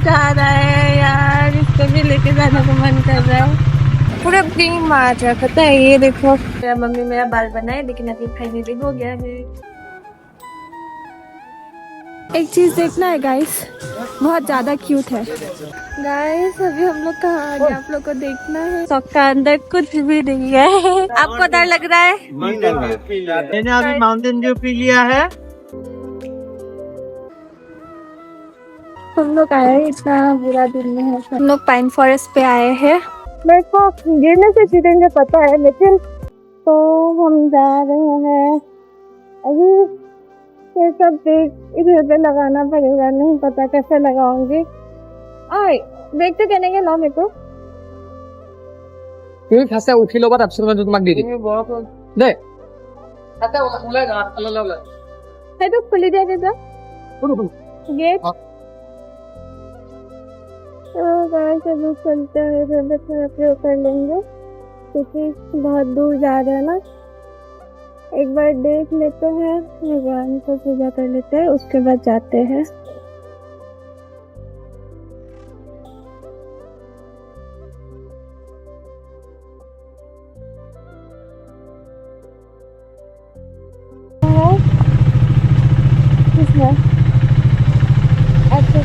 जा रहा है यार, इसको भी लेके जाने को मन कर रहा है। पूरा क्रीम मार रहा है, पता है। ये देखो, मेरा मम्मी मेरा बाल बनाए, लेकिन अभी फाइनली हो गया है। एक चीज देखना है गाइस, बहुत ज्यादा क्यूट है। गाइस अभी हम लोग कहाँ आ गए, आप लोग को देखना है। सबका अंदर कुछ भी नहीं है। आपको डर लग रहा है? मैंने अभी माउंटेन ड्यू पी लिया है। हम लोग आए, इतना बुरा दिन में है। हम लोग पाइन फॉरेस्ट पे आए हैं। मेरे को गिरने से छूटेंगे पता है, लेकिन तो हम जा रहे हैं अभी। ये सब देख इधर पे लगाना पड़ेगा, नहीं पता कैसे लगाऊंगी। आए देख तो कहने के लो मेरे को। তুমি ফার্স্টে উঠি ল'বা, তাৰপিছত মই তোমাক দি দিম দেই। তাতে ওলাই যা, ওলাই ওলাই। সেইটো খুলি দিয়া কেইটা गेट। तो गाइस अभी चलते हैं, इधर थोड़ा प्रयोग कर लेंगे क्योंकि बहुत दूर जा रहे हैं ना। एक बार देख लेते हैं, भगवान को पूजा कर लेते हैं, उसके बाद जाते हैं।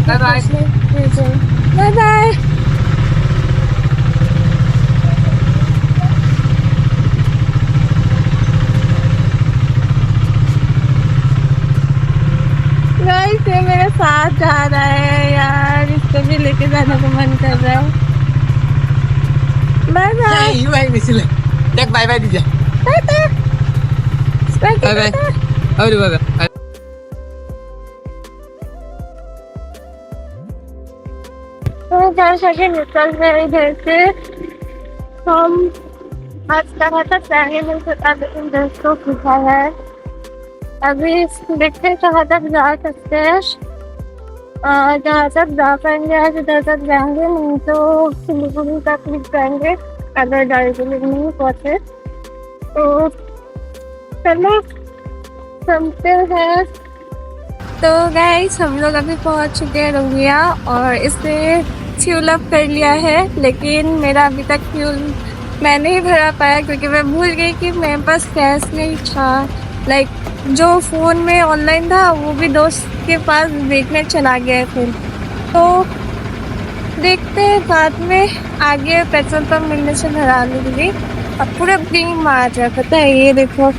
Bye bye. Bye bye. Guys ये मेरे साथ जा रहा है यार, इसको भी लेके जाने को मन कर रहा है। Bye bye. ইউ আহি গৈছিলে, দেখ বাই বাই দি দিয়া। Bye bye. Bye bye. আৰু বাই বাই। तो घर से निकल गए इधर से। हम आज कहाँ तक जाएंगे नहीं पता, लेकिन दोस्तों पूछा है। अभी देखते हैं कहाँ तक जा सकते हैं। जहाँ तक जा पाएंगे आज उधर तक जाएंगे, नहीं तो सिलीगुड़ी तक रुक जाएंगे अगर दार्जिलिंग नहीं पहुँचे तो। चलो चलते हैं। तो गाइस हम लोग अभी पहुंच चुके हैं रोंगिया, और इसने फ्यूल अप कर लिया है, लेकिन मेरा अभी तक फ्यूल मैं नहीं भरा पाया क्योंकि मैं भूल गई कि मेरे पास कैश नहीं था। लाइक जो फ़ोन में ऑनलाइन था वो भी दोस्त के पास देखने चला गया फिर। तो देखते हैं बाद में, आगे पेट्रोल पंप मिलने से भरा लूँगी। अब पूरा क्रीम मार रहा है, पता है। ये देखो।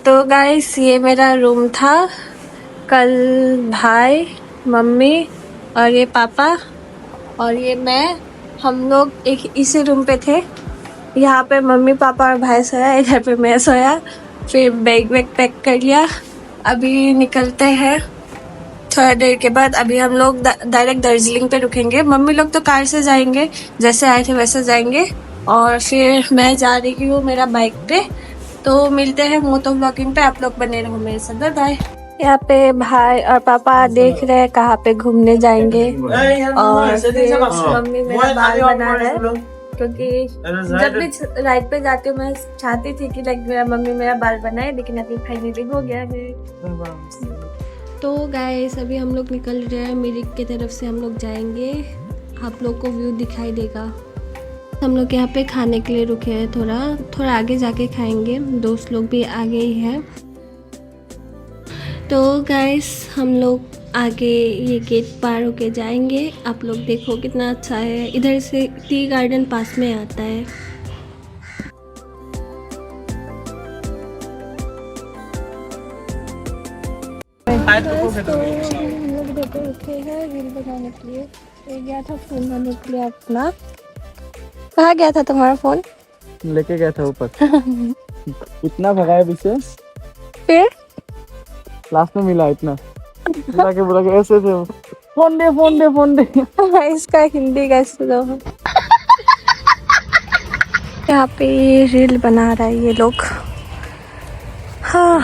तो गाइस ये मेरा रूम था। कल भाई, मम्मी और ये पापा और ये मैं, हम लोग एक इसी रूम पे थे। यहाँ पे मम्मी पापा और भाई सोया, इधर पे मैं सोया। फिर बैग वैग पैक कर लिया, अभी निकलते हैं थोड़ा देर के बाद। अभी हम लोग डायरेक्ट दार्जिलिंग पे रुकेंगे। मम्मी लोग तो कार से जाएंगे, जैसे आए थे वैसे जाएंगे, और फिर मैं जा रही हूँ मेरा बाइक पे। तो मिलते हैं मोटो ब्लॉगिंग पे, आप लोग बने रहो मेरे साथ। बाय। यहाँ पे भाई और पापा देख रहे हैं कहाँ पे घूमने जाएंगे, और फिर मम्मी मेरा बाल बना रहे हैं क्योंकि जब भी राइड पे जाती हूँ मैं चाहती थी कि लाइक मेरा मम्मी मेरा बाल बनाए, लेकिन अभी फाइनली हो गया है। तो गाइस अभी हम लोग निकल रहे हैं, मिरिक की तरफ से हम लोग जाएंगे। आप लोग को व्यू दिखाई देगा। हम लोग यहाँ पे खाने के लिए रुके हैं, थोड़ा आगे जाके खाएंगे। दोस्त लोग भी आगे ही हैं। तो गाइस हम लोग आगे ये गेट पार होके जाएंगे। आप लोग देखो कितना अच्छा है, इधर से टी गार्डन पास में आता है। तो हम लोग देखो उठे हैं रील बनाने के लिए। ये गया था फोन बनाने के लिए अपना। कहाँ गया था तुम्हारा फोन? लेके गया था ऊपर। इतना भगाया पीछे, फिर लास्ट में मिला इतना। बोला के ऐसे थे, फोन दे फोन दे फोन दे। इसका हिंदी का सुनो। यहाँ पे रील बना रहा है ये लोग। हाँ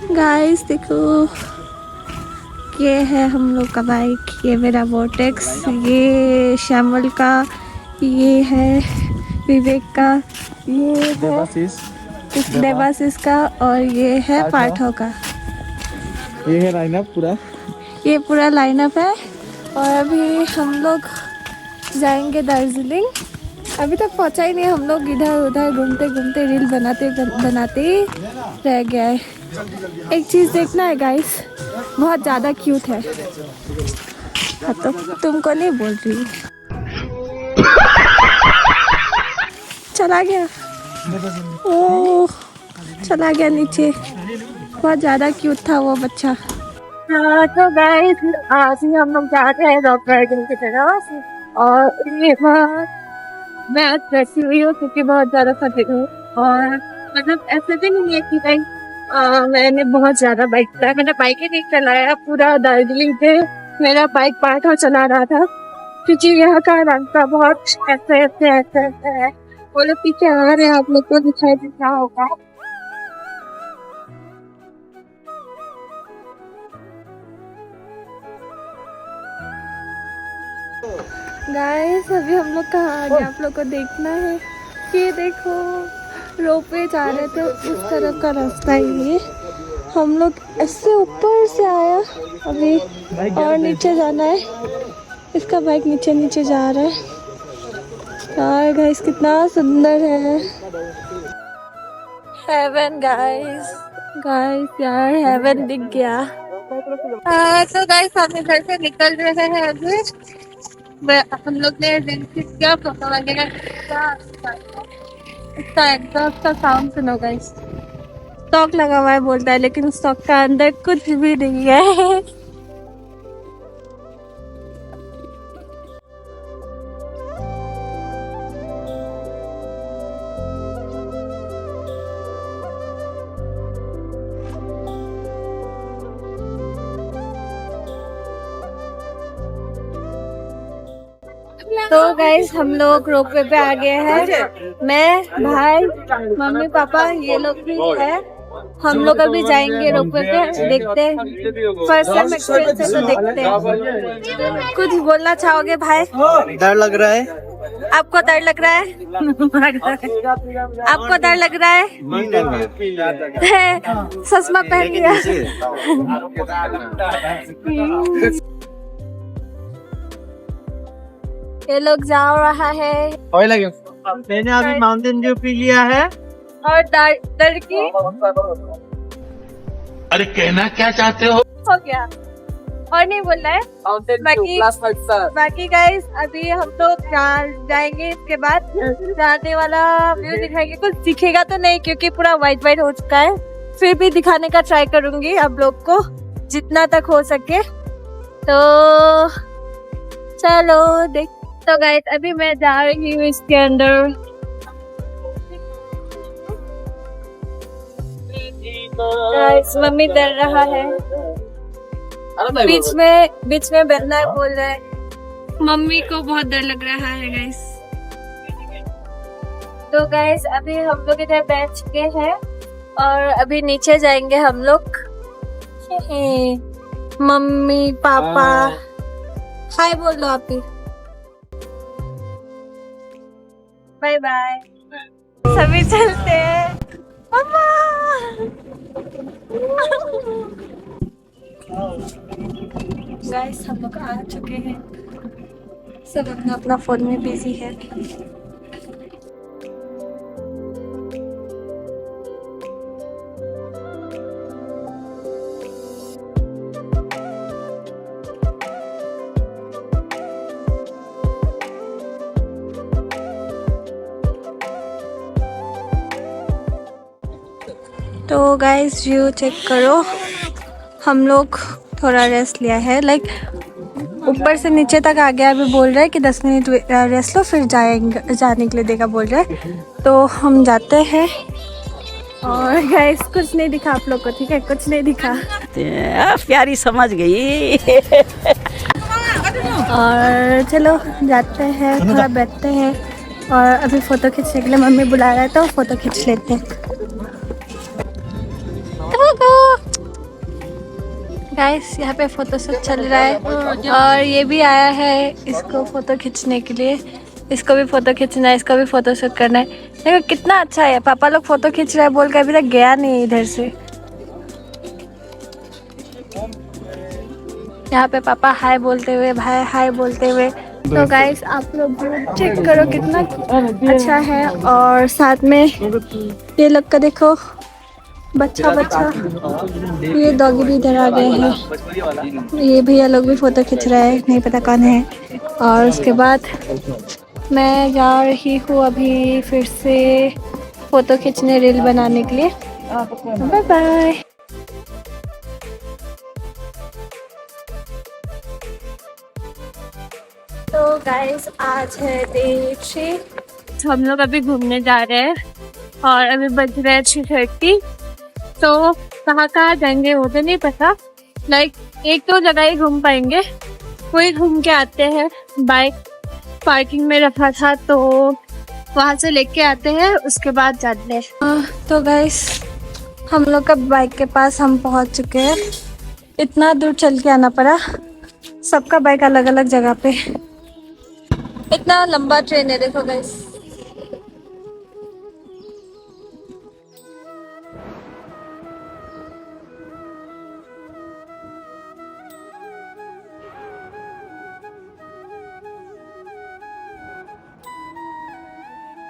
गाइस देखो, ये है हम लोग का बाइक, ये मेरा वोटेक्स, ये श्यामल का, ये है विवेक का, ये है देवाशीष का, और ये है पार्थव का। ये है लाइनअप पूरा। ये पूरा लाइनअप है। और अभी हम लोग जाएंगे दार्जिलिंग। अभी तक पहुंचा ही नहीं, हम लोग इधर उधर घूमते घूमते रील बनाते बनाते ही रह गया है। एक चीज़ देखना है गाइस, बहुत ज़्यादा क्यूट है। हाँ तो तुमको नहीं बोल रही। चला गया, ओह चला गया नीचे। बहुत ज़्यादा क्यूट था वो बच्चा। तो गाइस आज ही हम लोग जा रहे हैं रॉक गार्डन की तरफ। और ये मैं आज बैठी हुई हूँ क्योंकि बहुत ज़्यादा थकी हूँ। और मतलब ऐसे भी नहीं है कि भाई मैंने बहुत ज़्यादा बाइक चलाया, मैंने बाइक ही नहीं चलाया पूरा दार्जिलिंग पे। मेरा बाइक पार्ट चला रहा था क्योंकि यहाँ का रास्ता बहुत ऐसे है। वो लोग पीछे आ रहे हैं, आप लोग को दिखाई दे रहा होगा। गाइस अभी हम लोग कहाँ आ गए, आप लोग को देखना है। ये देखो रोपवे जा रहे थे, उस तरफ का रास्ता है ये। हम लोग ऐसे ऊपर से आया अभी, और नीचे जाना है। इसका बाइक नीचे नीचे जा रहा है। यार गाइस कितना सुंदर है। हेवन गाइस यार हेवन दिख गया। तो गाइस हम घर से निकल रहे हैं अभी। हम लोग ने क्या फोटो वगैरह इसका एग्जॉस्ट का साउंड सुनो गाइस। स्टॉक लगा हुआ है बोलता है, लेकिन स्टॉक का अंदर कुछ भी नहीं है। तो गाइस हम लोग रोपवे पे आ गए हैं। मैं, भाई, मम्मी, पापा, ये लोग भी है। हम लोग अभी जाएंगे रोपवे पे, देखते हैं। फर्स्ट टाइम एक्सपीरियंस है तो देखते हैं। कुछ बोलना चाहोगे भाई? डर लग रहा है। आपको डर लग रहा है? आपको डर लग रहा है? चश्मा पहन लिया। ये लोग जा रहा है। मैंने अभी माउंटेन ड्यू पी लिया है। और डर की अरे कहना क्या चाहते हो गया, और नहीं बोलना है। बाकी गाइस अभी हम लोग जाएंगे, इसके बाद जाने वाला व्यू दिखाएंगे। कुछ दिखेगा तो नहीं क्योंकि पूरा वाइट हो चुका है, फिर भी दिखाने का ट्राई करूंगी आप लोग को जितना तक हो सके। तो चलो देख। तो गाइस अभी मैं जा रही हूँ इसके अंदर। गाइस मम्मी डर रहा है, बीच में बैठना बोल रहा है। मम्मी को बहुत डर लग रहा है गाइस। तो गाइस अभी हम लोग इधर बैठ चुके हैं और अभी नीचे जाएंगे हम लोग। मम्मी पापा हाय बोल दो आप भी। Bye bye. सभी चलते हैं। गाइस हम लोग आ चुके हैं, सब अपना अपना फोन में बिजी है। तो गाइस व्यू चेक करो, हम लोग थोड़ा रेस्ट लिया है, लाइक ऊपर से नीचे तक आ गया। अभी बोल रहा है कि 10 मिनट रेस्ट लो फिर जाने के लिए देगा बोल रहा है। तो हम जाते हैं। और गाइस कुछ नहीं दिखा आप लोग को, ठीक है? कुछ नहीं दिखा। प्यारी समझ गई। और चलो जाते हैं, थोड़ा बैठते हैं। और अभी फ़ोटो खींचने के लिए मम्मी बुला रहा है तो फ़ोटो खींच लेते हैं। गाइस यहाँ पे फोटोशूट चल रहा है और ये भी आया है इसको फोटो खींचने के लिए। इसको भी फोटो खींचना है, इसको भी फोटो शूट करना है। देखो कितना अच्छा है, पापा लोग फोटो खींच रहे हैं बोल के अभी तक गया नहीं इधर से। यहाँ पे पापा हाय बोलते हुए, भाई हाय बोलते हुए। तो गाइस आप लोग चेक करो कितना अच्छा है। और साथ में ये लोग का देखो बच्चा बच्चा, ये डॉगी भी इधर आ गए हैं। ये भैया लोग भी फोटो खींच रहे हैं, नहीं पता कौन है। और उसके बाद मैं जा रही हूँ अभी फिर से फोटो खींचने, रील बनाने के लिए। Bye bye. तो गाइस आज है डे 3। हम लोग अभी घूमने जा रहे हैं और अभी बज रहे हैं 3:30। तो कहाँ जाएंगे वो तो नहीं पता। लाइक एक तो जगह ही घूम पाएंगे, वही घूम के आते हैं। बाइक पार्किंग में रखा था तो वहाँ से लेके आते हैं, उसके बाद जाते हैं। तो गाइस हम लोग का बाइक के पास हम पहुँच चुके हैं। इतना दूर चल के आना पड़ा, सबका बाइक अलग अलग जगह पे। इतना लंबा ट्रेन है देखो गाइस।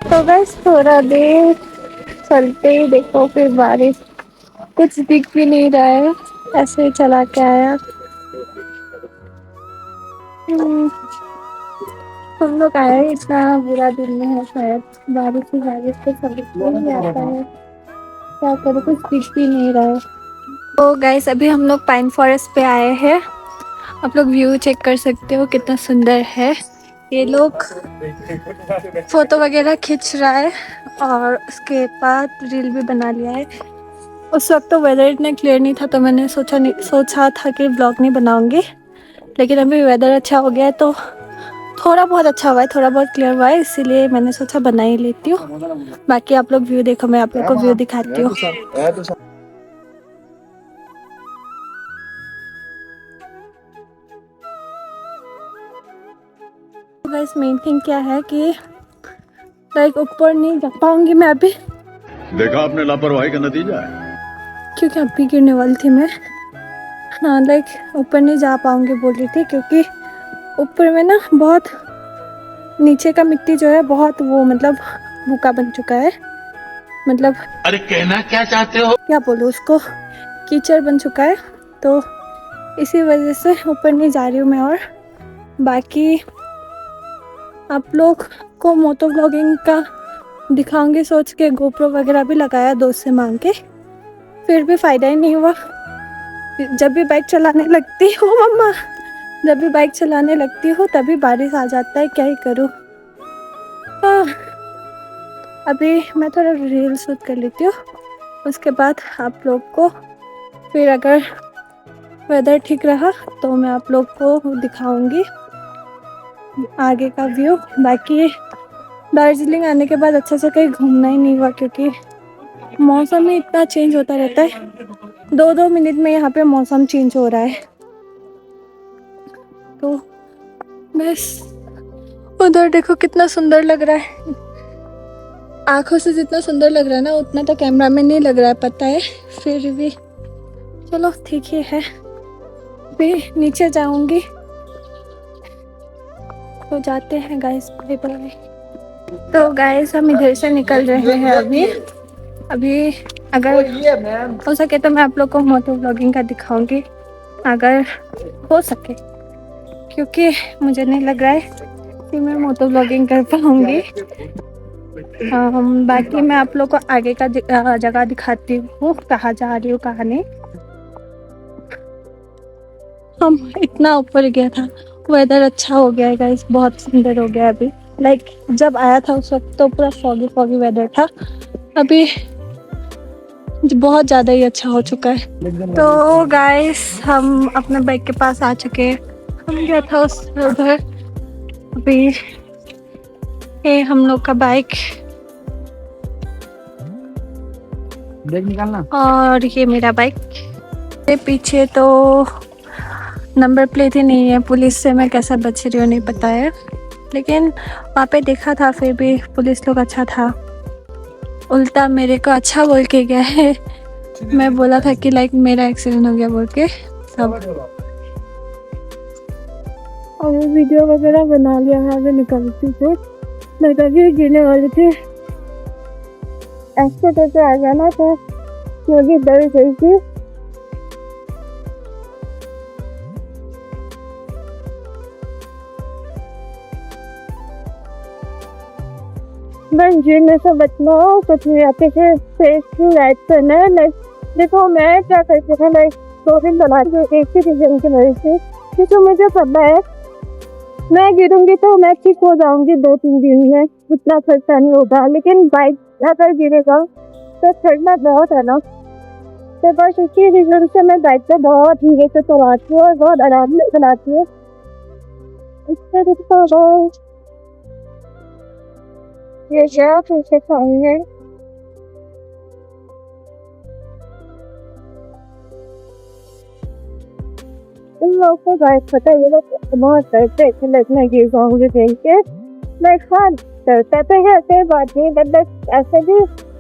तो बस थोड़ा देर चलते ही देखो फिर बारिश, कुछ दिख भी नहीं रहा है, ऐसे ही चला के आया। हम लोग आया ही इतना बुरा दिन में है, शायद बारिश ही बारिश तो सब नहीं आता है, क्या करो कुछ दिख भी नहीं रहा है। तो गाइस अभी हम लोग पाइन फॉरेस्ट पे आए हैं। आप लोग व्यू चेक कर सकते हो कितना सुंदर है। ये लोग फोटो वगैरह खींच रहा है और उसके बाद रील भी बना लिया है। उस वक्त तो वेदर इतना क्लियर नहीं था तो मैंने सोचा था कि व्लॉग नहीं बनाऊंगी, लेकिन अभी वेदर अच्छा हो गया है तो थोड़ा बहुत अच्छा हुआ है, थोड़ा बहुत क्लियर हुआ है, इसीलिए मैंने सोचा बना ही लेती हूँ। बाकी आप लोग व्यू देखो, मैं आप लोग को व्यू दिखाती हूँ। गाइस मेन थिंग क्या है कि लाइक ऊपर नहीं जा पाऊंगी मैं अभी। देखा आपने लापरवाही का नतीजा है। क्योंकि अभी गिरने वाली थी मैं। हाँ लाइक ऊपर नहीं जा पाऊंगी बोल रही थी, क्योंकि ऊपर में ना बहुत नीचे का मिट्टी जो है बहुत वो मतलब भूका बन चुका है, मतलब अरे कहना क्या चाहते हो? क्या बोलूँ उसको, कीचड़ बन चुका है। तो इसी वजह से ऊपर नहीं जा रही हूँ मैं। और बाकी आप लोग को मोटो व्लॉगिंग का दिखाऊंगी सोच के गोप्रो वगैरह भी लगाया दोस्त से मांग के, फिर भी फ़ायदा ही नहीं हुआ। जब भी बाइक चलाने लगती हूँ मम्मा, जब भी बाइक चलाने लगती हूँ तभी बारिश आ जाता है, क्या ही करूँ। अभी मैं थोड़ा रील शूट कर लेती हूँ, उसके बाद आप लोग को फिर अगर वेदर ठीक रहा तो मैं आप लोग को दिखाऊंगी आगे का व्यू। बाकी दार्जिलिंग आने के बाद अच्छा से कहीं घूमना ही नहीं हुआ, क्योंकि मौसम में इतना चेंज होता रहता है, 2-2 मिनट में यहाँ पे मौसम चेंज हो रहा है। तो बस उधर देखो कितना सुंदर लग रहा है, आंखों से जितना सुंदर लग रहा है ना उतना तो कैमरा में नहीं लग रहा है, पता है, फिर भी चलो ठीक ही है। भी नीचे जाऊंगी तो जाते हैं गाइस, बाय बाय। तो गाइस हम इधर से निकल रहे हैं अभी अगर हो सके तो मैं आप लोग को मोटो व्लॉगिंग का दिखाऊंगी, अगर हो सके, क्योंकि मुझे नहीं लग रहा है कि मैं मोटो व्लॉगिंग कर पाऊंगी। बाकी मैं आप लोग को आगे का जगह दिखाती हूँ, कहाँ जा रही हूँ कहाँ नहीं। हम इतना ऊपर गया था, वेदर अच्छा हो गया है गाइस, बहुत सुंदर हो गया है अभी। लाइक जब आया था उस वक्त तो पूरा फॉगी वेदर था, अभी बहुत ज़्यादा ही अच्छा हो चुका है। तो गाइस हम अपने बाइक के पास आ चुके हैं, हम गया था उधर। अभी ये हम लोग का बाइक देख निकालना, और ये मेरा बाइक। ये पीछे तो नंबर प्लेट ही नहीं है, पुलिस से मैं कैसा बच रही हूँ नहीं पता है, लेकिन वहाँ पे देखा था फिर भी पुलिस लोग अच्छा था, उल्टा मेरे को अच्छा बोल के गया है। मैं बोला था कि लाइक मेरा एक्सीडेंट हो गया बोल के सब, और वीडियो वगैरह बना लिया है। अभी निकलती थे, मैं कभी गिरने वाली थी, ऐसे कैसे आ गया ना, तो क्योंकि डर गई थी। बस गिरने से बचना हो, कुछ नहीं आते थे, फेस की लाइट करना है। लाइक देखो मैं क्या करती थी, लाइक 2 दिन बना के एक ही रीजन की वजह से, क्योंकि मुझे पता है मैं गिरूंगी तो मैं ठीक हो जाऊंगी 2-3 दिन में, उतना खर्चा नहीं होगा। लेकिन बाइक अगर गिरेगा तो चढ़ना बहुत है ना, तो बस इसी रीजन से मैं बाइक पे बहुत धीरे से चलाती हूँ और बहुत आराम से चलाती हूँ। इससे ये क्या फिर से खाएंगे। तुम लोग को बाइक पता है, ये लोग बहुत डरते हैं लाइक मैं गिर जाऊंगी देख के। मैं हाँ डरता तो है, कोई बात नहीं, बट बस ऐसे भी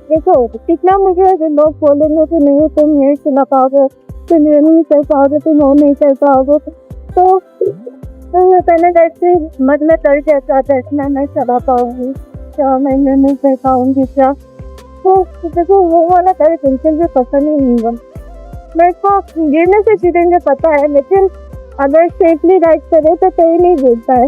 देखो कितना मुझे लोग बोलेंगे कि नहीं तुम नहीं चला पाओगे, तुम ये नहीं कर पाओगे, तुम वो नहीं कर पाओगे, तो पहले कैसे मतलब डर जाता था इतना मैं चला पाऊंगी क्या, मैं नहीं कर पाऊंगी क्या, तो देखो वो वाला डर बिल्कुल भी पसंद ही नहीं है मेरे को। गिरने से गिरेंगे पता है, लेकिन अगर सेफली राइड करे तो कहीं नहीं गिरता है।